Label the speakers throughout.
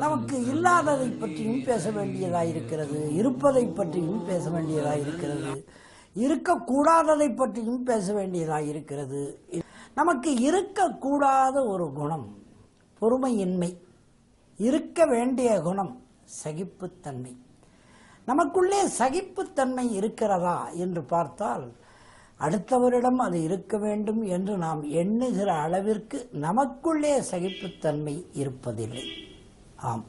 Speaker 1: நமக்கு இல்லாததை பற்றியும் பேச வேண்டியதாயிருக்கிறது, இருப்பதை பற்றியும் பேச வேண்டியதாயிருக்கிறது, இருக்கக்கூடாததை பற்றியும் பேச வேண்டியதாயிருக்கிறது. நமக்கு இருக்கக்கூடாத ஒரு குணம் பொறுமையின்மை, இருக்க வேண்டிய குணம் சகிப்புத்தன்மை. நமக்குள்ளே சகிப்புத்தன்மை இருக்கிறதா என்று பார்த்தால் அடுத்தவரிடம் அது இருக்க வேண்டும் என்று நாம் எண்ணுகிற அளவிற்கு நமக்குள்ளே சகிப்புத்தன்மை இருப்பதில்லை. ஆம்,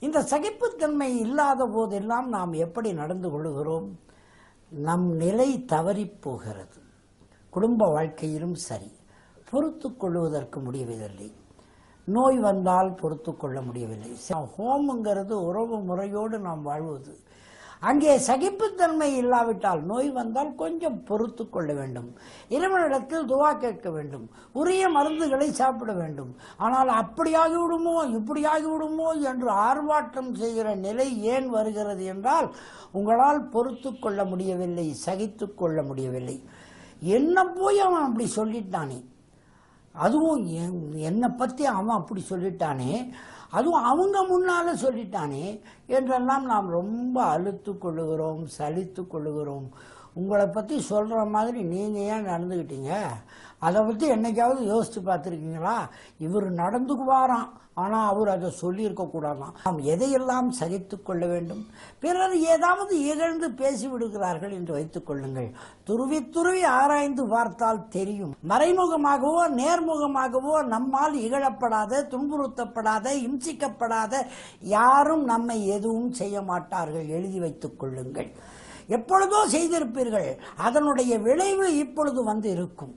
Speaker 1: இந்த சகிப்புத்தன்மை இல்லாத போதெல்லாம் நாம் எப்படி நடந்து கொள்கிறோம்? நம் நிலை தவறி போகிறது. குடும்ப வாழ்க்கையிலும் சரி, பொறுத்து கொள்வதற்கு முடியவில்லை. நோய் வந்தால் பொறுத்து கொள்ள முடியவில்லை. ஹோமுங்கிறது உறவு முறையோடு நாம் வாழ்வது. அங்கே சகிப்புத்தன்மை இல்லாவிட்டால் நோய் வந்தால் கொஞ்சம் பொறுத்து கொள்ள வேண்டும், இறைவனிடத்தில் துவா கேட்க வேண்டும், உரிய மருந்துகளை சாப்பிட வேண்டும். ஆனால் அப்படியாகிவிடுமோ இப்படியாகிவிடுமோ என்று ஆர்ப்பாட்டம் செய்கிற நிலை ஏன் வருகிறது என்றால் உங்களால் பொறுத்து கொள்ள முடியவில்லை, சகித்து கொள்ள முடியவில்லை. என்ன போய் அவன் அப்படி சொல்லிட்டானே, அதுவும் என்னை பற்றி அவன் அப்படி சொல்லிட்டானே, அதுவும் அவங்க முன்னால சொல்லிட்டானே என்றெல்லாம் நாம் ரொம்ப அழுத்து கொள்ளுகிறோம், சலித்து கொள்ளுகிறோம். உங்களை பற்றி சொல்கிற மாதிரி நீங்கள் ஏன் நடந்துக்கிட்டீங்க? அதை பற்றி என்னைக்காவது யோசித்து பார்த்துருக்கீங்களா? இவர் நடந்துக்குவாராம், ஆனால் அவர் அதை சொல்லியிருக்கக்கூடாதான். நாம் எதையெல்லாம் சகித்து கொள்ள வேண்டும்? பிறர் ஏதாவது இகழ்ந்து பேசிவிடுகிறார்கள் என்று வைத்துக் கொள்ளுங்கள். துருவி துருவி ஆராய்ந்து பார்த்தால் தெரியும். மறைமுகமாகவோ நேர்முகமாகவோ நம்மால் இகழப்படாத, துன்புறுத்தப்படாத, இம்சிக்கப்படாத யாரும் நம்மை எதுவும் செய்ய மாட்டார்கள். எழுதி வைத்துக் கொள்ளுங்கள். எப்பொழுதோ செய்திருப்பீர்கள், அதனுடைய விளைவு இப்பொழுது வந்து இருக்கும்.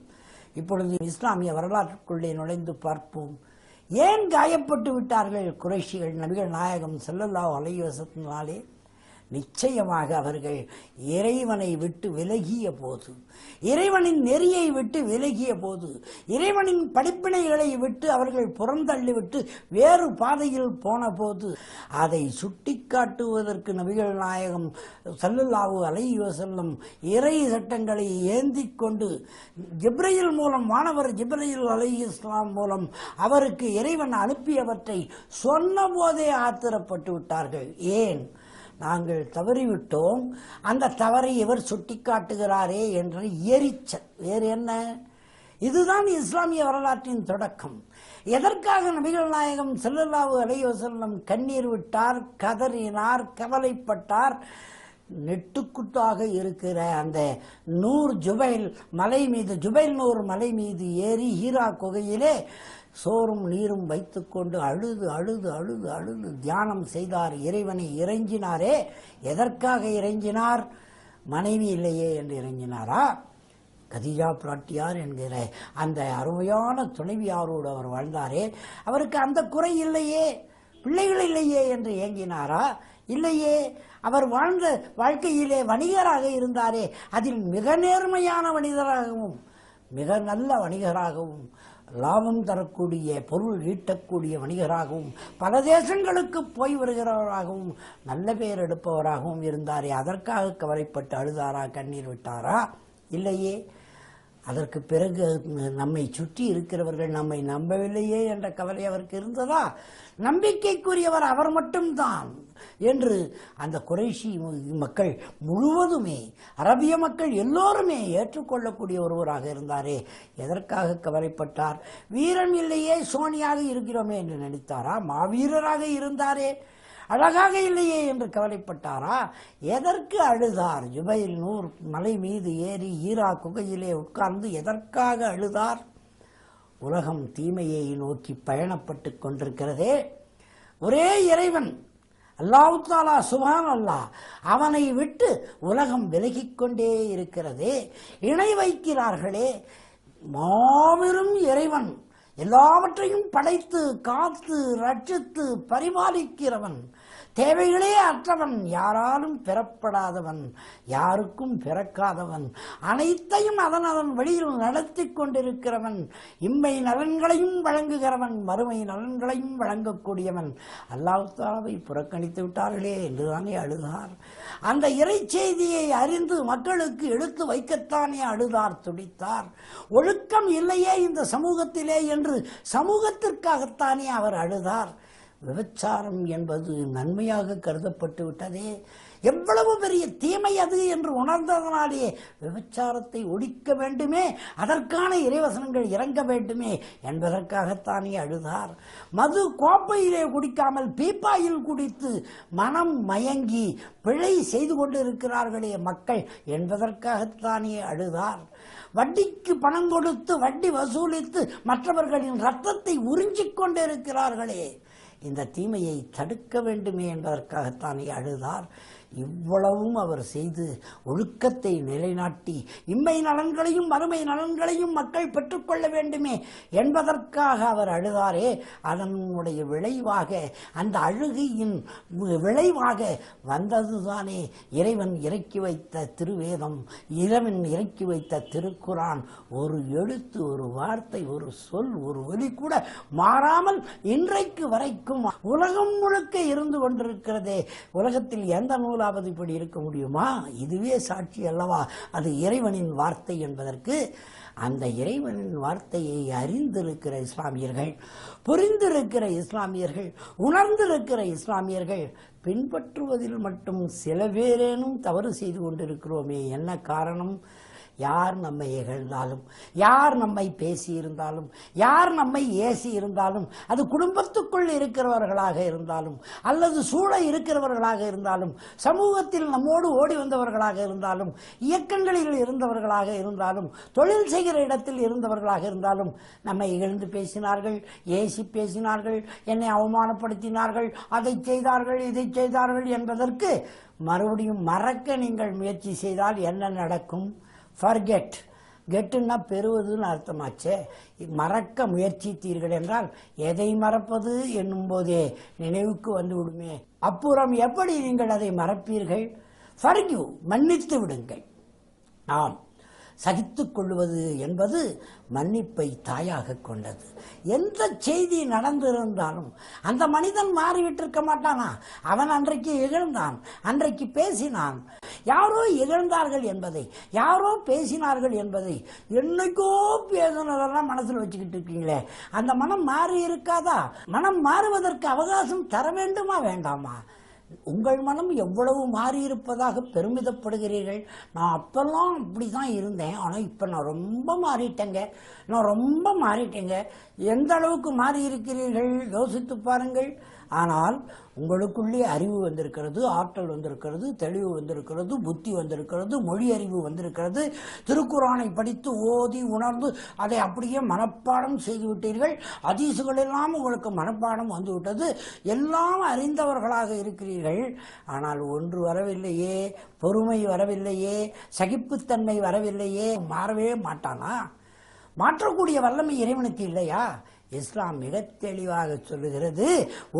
Speaker 1: இப்பொழுது இஸ்லாமிய வரலாற்றுக்குள்ளே நுழைந்து பார்ப்போம். ஏன் காயப்பட்டு விட்டார்கள் குறைஷிகள் நபிகள் நாயகம் ஸல்லல்லாஹு அலைஹி வஸல்லம்? நிச்சயமாக அவர்கள் இறைவனை விட்டு விலகிய போது, இறைவனின் நெறியை விட்டு விலகிய போது, இறைவனின் படிப்பினைகளை விட்டு அவர்கள் புறந்தள்ளிவிட்டு வேறு பாதையில் போன போது அதை சுட்டி காட்டுவதற்கு நபிகள் நாயகம் ஸல்லல்லாஹு அலைஹி வஸல்லம் இறை சட்டங்களை ஏந்தி கொண்டு ஜிப்ரீல் மூலம், மாணவர் ஜிப்ரீல் அலைஹிஸ்ஸலாம் மூலம் அவருக்கு இறைவன் அனுப்பியவற்றை சொன்ன போதே ஆத்திரப்பட்டு விட்டார்கள். ஏன்? நாங்கள் தவறிவிட்டோம், அந்த தவறை இவர் சுட்டிக்காட்டுகிறாரே என்ற எரிச்சல். வேறு என்ன? இதுதான் இஸ்லாமிய வரலாற்றின் தொடக்கம். எதற்காக நபிகள் நாயகம் ஸல்லல்லாஹு அலைஹி வஸல்லம் கண்ணீர் விட்டார், கதறினார், கவலைப்பட்டார்? நெட்டுக்குட்டாக இருக்கிற அந்த நூர் ஜுபைல் மலை மீது, ஜுபைல் நூர் மலை மீது ஏறி ஹீரா குகையிலே சோறும் நீரும் வைத்துக்கொண்டு அழுது அழுது அழுது அழுது தியானம் செய்தார், இறைவனை இறைஞ்சினாரே. எதற்காக இறைஞ்சினார்? மனைவி இல்லையே என்று இறைஞ்சினாரா? கதீஜா பிராட்டியார் என்கிற அந்த அருமையான துணைவியாரோடு அவர் வாழ்ந்தாரே, அவருக்கு அந்த குறை இல்லையே, பிள்ளைகள் இல்லையே என்று ஏங்கினாரா? இல்லையே. அவர் வாழ்ந்த வாழ்க்கையிலே வணிகராக இருந்தாரே, அதில் மிக நேர்மையான வணிகராகவும் மிக நல்ல வணிகராகவும் லாபம் தரக்கூடிய, பொருள் ஈட்டக்கூடிய வணிகராகவும் பல தேசங்களுக்கு போய் வருகிறவராகவும் நல்ல பெயர் எடுப்பவராகவும் இருந்தாரே, அதற்காக கவலைப்பட்டு அழுதாரா, கண்ணீர் விட்டாரா? இல்லையே. அதற்கு பிறகு நம்மை சுற்றி இருக்கிறவர்கள் நம்மை நம்பவில்லையே என்ற கவலை அவருக்கு இருந்ததா? நம்பிக்கைக்குரியவர் அவர் மட்டும்தான் என்று அந்த குறைஷி மக்கள் முழுவதுமே, அரபிய மக்கள் எல்லோருமே ஏற்றுக்கொள்ளக்கூடிய ஒருவராக இருந்தாரே, எதற்காக கவலைப்பட்டார்? வீரம் இல்லையே, சோனியாக இருக்கிறோமே என்று நினைத்தாரா? மாவீரராக இருந்தாரே, அழகாக இல்லையே என்று கவலைப்பட்டாரா? எதற்கு அழுதார்? ஜுபைல் நூர் மலை மீது ஏறி ஹீரா குகையிலே உட்கார்ந்து எதற்காக அழுதார்? உலகம் தீமையை நோக்கி பயணப்பட்டு கொண்டிருக்கிறதே, ஒரே இறைவன் அல்லாஹ் தஆலா சுப்ஹான் அல்லாஹ், அவனை விட்டு உலகம் விலகிக்கொண்டே இருக்கிறதே, இணை வைக்கிறார்களே. மாபெரும் இறைவன், எல்லாவற்றையும் படைத்து காத்து ரட்சித்து பரிபாலிக்கிறவன், தேவைகளே அற்றவன், யாராலும் பெறப்படாதவன், யாருக்கும் பிறக்காதவன், அனைத்தையும் அதன் வழியில் நடத்தி கொண்டிருக்கிறவன், இம்மை நலன்களையும் வழங்குகிறவன், மறுமை நலன்களையும் வழங்கக்கூடியவன். அல்லாஹ் தஆலாவை புறக்கணித்து விட்டார்களே என்றுதானே அழுதார். அந்த இறை செய்தியை அறிந்து மக்களுக்கு எடுத்து வைக்கத்தானே அழுதார், துடித்தார். ஒழுக்கம் இல்லையே இந்த சமூகத்திலே என்று சமூகத்திற்காகத்தானே அவர் அழுதார். விபச்சாரம் என்பது நன்மையாக கருதப்பட்டு விட்டதே, எவ்வளவு பெரிய தீமை அது என்று உணர்ந்ததனாலே விபச்சாரத்தை ஒழிக்க வேண்டுமே, அதற்கான இறைவசனங்கள் இறங்க வேண்டுமே என்பதற்காகத்தானே அழுதார். மது கோப்பையிலே குடிக்காமல் பீப்பாயில் குடித்து மனம் மயங்கி பிழை செய்து கொண்டிருக்கிறார்களே மக்கள் என்பதற்காகத்தானே அழுதார். வட்டிக்கு பணம் கொடுத்து வட்டி வசூலித்து மற்றவர்களின் ரத்தத்தை உறிஞ்சிக் கொண்டிருக்கிறார்களே, இந்த தீமையை தடுக்க வேண்டுமே என்பதற்காகத்தானே அழுதார். இவ்வளவும் அவர் செய்து ஒழுக்கத்தை நிலைநாட்டி இம்மை நலன்களையும் மறுமை நலன்களையும் மக்கள் பெற்றுக்கொள்ள வேண்டுமே என்பதற்காக அவர் அழுதாரே, அதனுடைய விளைவாக, அந்த அழுகையின் விளைவாக வந்ததுதானே இறைவன் இறக்கி வைத்த திருவேதம், இறைவன் இறக்கி வைத்த திருக்குரான். ஒரு எழுத்து, ஒரு வார்த்தை, ஒரு சொல், ஒரு ஒலி கூட மாறாமல் இன்றைக்கு வரைக்கும் உலகம் முழுக்க இருந்து கொண்டிருக்கிறதே. உலகத்தில் எந்த நூலாவது இப்படி இருக்க முடியுமா? இதுவே சாட்சி அல்லவா அது இறைவனின் வார்த்தை என்பதற்கு. அந்த இறைவனின் வார்த்தையை அறிந்திருக்கிற இஸ்லாமியர்கள், புரிந்திருக்கிற இஸ்லாமியர்கள், உணர்ந்திருக்கிற இஸ்லாமியர்கள் பின்பற்றுவதில் மட்டும் சில பேரேனும் தவறு செய்து கொண்டிருக்கிறோமே. என்ன காரணம்? யார் நம்மை இகழ்ந்தாலும், யார் நம்மை பேசியிருந்தாலும், யார் நம்மை ஏசி இருந்தாலும், அது குடும்பத்துக்குள் இருக்கிறவர்களாக இருந்தாலும் அல்லது சூழ இருக்கிறவர்களாக இருந்தாலும், சமூகத்தில் நம்மோடு ஓடி வந்தவர்களாக இருந்தாலும், இயக்கங்களில் இருந்தவர்களாக இருந்தாலும், தொழில் செய்கிற இடத்தில் இருந்தவர்களாக இருந்தாலும், நம்மை இகழ்ந்து பேசினார்கள், ஏசி பேசினார்கள், என்னை அவமானப்படுத்தினார்கள், அதை செய்தார்கள், இதை செய்தார்கள் என்பதற்கு மறுபடியும் மறக்க நீங்கள் முயற்சி செய்தால் என்ன நடக்கும்? ஃபர்கெட், கெட்டுன்னா பெறுவதுன்னு அர்த்தமாச்சே. மறக்க முயற்சித்தீர்கள் என்றால் எதை மறப்பது என்னும் போதே நினைவுக்கு வந்து விடுமே. அப்புறம் எப்படி நீங்கள் அதை மறப்பீர்கள்? ஃபர்கிவ், மன்னித்து விடுங்கள். ஆம், சகித்துக் கொள்வது என்பது மன்னிப்பை தாயாக கொண்டது. எந்த செய்தி நடந்திருந்தாலும் அந்த மனிதன் மாறிவிட்டிருக்க மாட்டானா? அவன் அன்றைக்கு இகழ்ந்தான், அன்றைக்கு பேசினான். யாரோ இகழ்ந்தார்கள் என்பதை, யாரோ பேசினார்கள் என்பதை என்னைக்கோ பேசினதெல்லாம் மனசில் வச்சுக்கிட்டு இருக்கீங்களே, அந்த மனம் மாறி இருக்காதா? மனம் மாறுவதற்கு அவகாசம் தர வேண்டுமா வேண்டாமா? உங்கள் மனம் எவ்வளவு மாறியிருப்பதாக பெருமிதப்படுகிறீர்கள். நான் அப்பெல்லாம் அப்படி தான் இருந்தேன், ஆனால் இப்போ நான் ரொம்ப மாறிட்டேங்க, நான் ரொம்ப மாறிட்டேங்க. எந்த அளவுக்கு மாறி இருக்கிறீர்கள் யோசித்து பாருங்கள். ஆனால் உங்களுக்குள்ளே அறிவு வந்திருக்கிறது, ஆற்றல் வந்திருக்கிறது, தெளிவு வந்திருக்கிறது, புத்தி வந்திருக்கிறது, மொழி அறிவு வந்திருக்கிறது. திருக்குரானை படித்து ஓதி உணர்ந்து அதை அப்படியே மனப்பாடம் செய்துவிட்டீர்கள். ஹதீசுகள் எல்லாம் உங்களுக்கு மனப்பாடம் வந்துவிட்டது. எல்லாம் அறிந்தவர்களாக இருக்கிறீர்கள். ஆனால் ஒன்று வரவில்லையே, பொறுமை வரவில்லையே, சகிப்புத்தன்மை வரவில்லையே. மாறவே மாட்டானா? மாற்றக்கூடிய வல்லமை இறைவனுக்கு இல்லையா? இஸ்லாம் மிக தெளிவாக சொல்லுகிறது,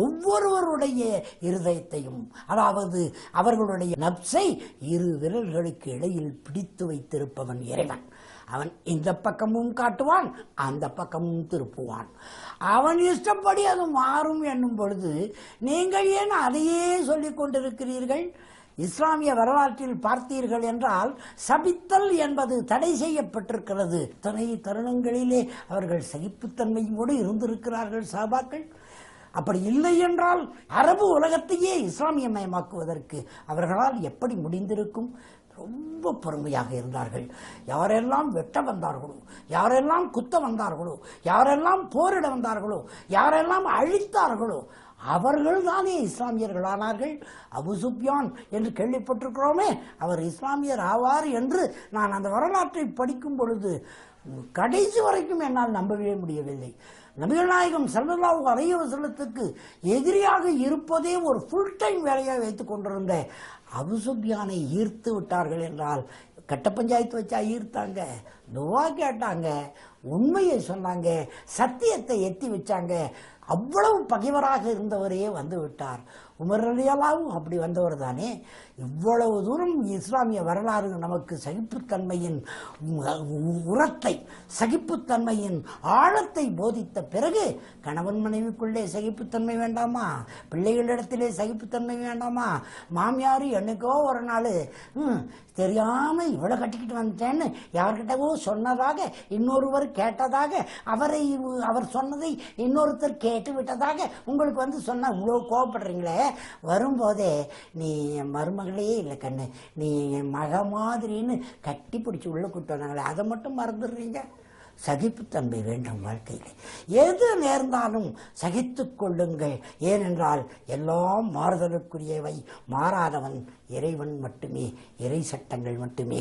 Speaker 1: ஒவ்வொருவருடைய இருதயத்தையும், அதாவது அவர்களுடைய நப்சை இரு விரல்களுக்கு இடையில் பிடித்து வைத்திருப்பவன் இறைவன். அவன் இந்த பக்கமும் காட்டுவான், அந்த பக்கமும் திருப்புவான். அவன் இஷ்டப்படி அது மாறும் என்னும் பொழுது நீங்கள் ஏன் அதையே சொல்லிக் கொண்டிருக்கிறீர்கள்? இஸ்லாமிய வரலாற்றில் பார்த்தீர்கள் என்றால் சபித்தல் என்பது தடை செய்யப்பட்டிருக்கிறது. இத்தனை தருணங்களிலே அவர்கள் சகிப்புத்தன்மையோடு இருந்திருக்கிறார்கள் சஹாபாக்கள். அப்படி இல்லை என்றால் அரபு உலகத்தையே இஸ்லாமியமயமாக்குவதற்கு அவர்களால் எப்படி முடிந்திருக்கும்? ரொம்ப பொறுமையாக இருந்தார்கள். யாரெல்லாம் வெட்ட வந்தார்களோ, யாரெல்லாம் குத்த வந்தார்களோ, யாரெல்லாம் போரிட வந்தார்களோ, யாரெல்லாம் அழித்தார்களோ அவர்கள் தானே இஸ்லாமியர்களானார்கள். அபு சுப்யான் என்று கேள்விப்பட்டிருக்கிறோமே, அவர் இஸ்லாமியர் ஆவார் என்று நான் அந்த வரலாற்றை படிக்கும் பொழுது கடைசி வரைக்கும் என்னால் நம்பவே முடியவில்லை. நபிகள் நாயகம் ஸல்லல்லாஹு அலைஹி வஸல்லத்துக்கு எதிரியாக இருப்பதே ஒரு ஃபுல் டைம் வேலையாக வைத்துக் கொண்டிருந்த அபு சுப்யானை ஈர்த்து விட்டார்கள் என்றால், கட்ட பஞ்சாயத்து வச்சா ஈர்த்தாங்க, துவா கேட்டாங்க, உண்மையை சொன்னாங்க, சத்தியத்தை எத்தி வச்சாங்க. அவ்வளவு பகைவராக இருந்தவரையே வந்து விட்டார். உமர் ரலியல்லாஹு அப்படி வந்தவர் தானே. இவ்வளவு தூரம் இஸ்லாமிய வரலாறு நமக்கு சகிப்புத்தன்மையின் உரத்தை, சகிப்புத்தன்மையின் ஆழத்தை போதித்த பிறகு கணவன் மனைவிக்குள்ளே சகிப்புத்தன்மை வேண்டாமா? பிள்ளைகளிடத்திலே சகிப்புத்தன்மை வேண்டாமா? மாமியார் என்னைக்கோ ஒரு நாள் தெரியாமல் இவ்வளோ கட்டிக்கிட்டு வந்துட்டேன்னு யார்கிட்டவோ சொன்னதாக, இன்னொருவர் கேட்டதாக, அவர் சொன்னதை இன்னொருத்தர் கேட்டு விட்டதாக உங்களுக்கு வந்து சொன்னால் இவ்வளோ கோவப்படுறீங்களே. வரும்போதே நீ என் மருமகளே இல்லை கண்ணு, நீ என் மக மாதிரின்னு கட்டி பிடிச்சி உள்ளே கூட்டு வந்தாங்களே, அதை மட்டும் மறந்துடுறீங்க. சகிப்புத்தன்மை வேண்டும் வாழ்க்கையில். எது நேர்ந்தாலும் சகித்து கொள்ளுங்கள். ஏனென்றால் எல்லாம் மாறுதலுக்குரியவை. மாறாதவன் இறைவன் மட்டுமே, இறை சட்டங்கள் மட்டுமே.